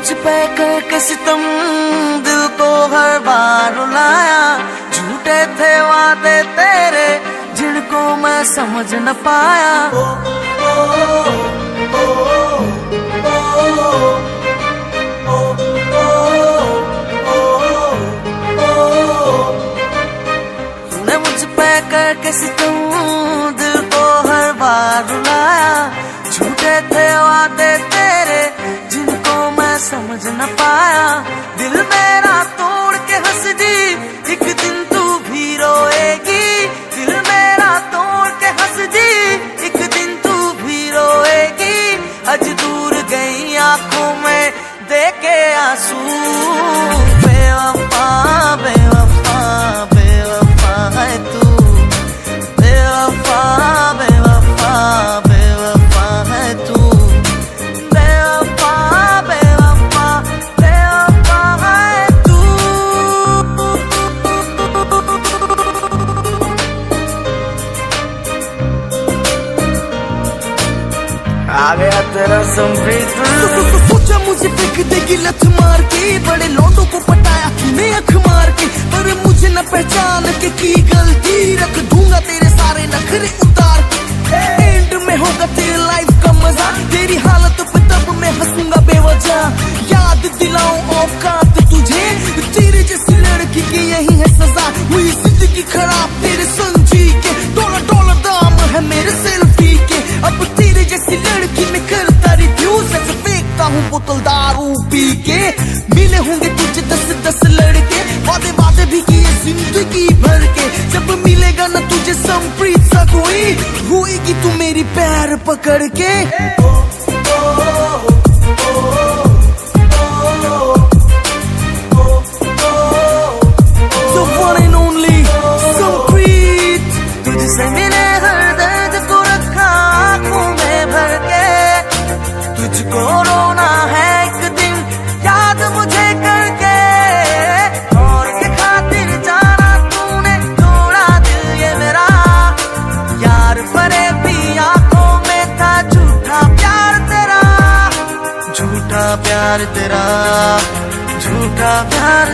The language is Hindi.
मुझ पे करके सितम दिल को हर बार रुलाया। झूठे थे वादे तेरे जिनको मैं समझ न पाया। तूने मुझ पे करके सितम दिल को हर बार रुलाया। झूठे थे वादे तेरे जिनको मैं समझ न पाया। दिल मेरा तोड़ के हंस दी एक दिन तू भी रोएगी। दिल मेरा तोड़ के हंस दी एक दिन तू भी रोएगी। आज दूर गई आंखों में देखे आंसू। बेवफा बेवफा बेवफा है तू। बेवफा बेवफा बेवफा है तू। बेवफा बेवफा बेवफा है तू। आ गया तेरा संप्रीत। सोचा मुझे फेंक देगी लत मार के। बड़े लौंडों को पटाया तूने अख मार के। पर मुझे न पहचान के की गलती। रख दूंगा तेरे सारे नखरे उतार के। एंड में होगा तेरे लाइफ का मजा। तेरी हालत पे तब मैं हंसूंगा बेवजह। याद दिलाऊं औकात तुझे। तेरे जैसी लड़की की यही है सजा। हुई जिंदगी खराब तेरे संजी के। डॉलर डॉलर दाम है मेरे सेल्फी के। अब तेरे जैसी लड़की में करता रिव्यूज। ऐसे फेंकता हूँ बोतल दारू पी के। मिले होंगे तुझे 10-10 लड़के। वादे वादे भी किए जिंदगी भर के। जब मिलेगा ना तुझे संप्रीत सा कोई। होएगी तू मेरी पैर पकड़ के। So one and only Sampreet. तुझसे मिले हर दर्द को रखा आंखों में भर के। तुझको रोना है एक दिन याद मुझे करके। और के खातिर जाना तूने तोड़ा दिल ये मेरा। यार परे भी आंखों में था झूठा प्यार तेरा। झूठा प्यार तेरा। झूठा प्यार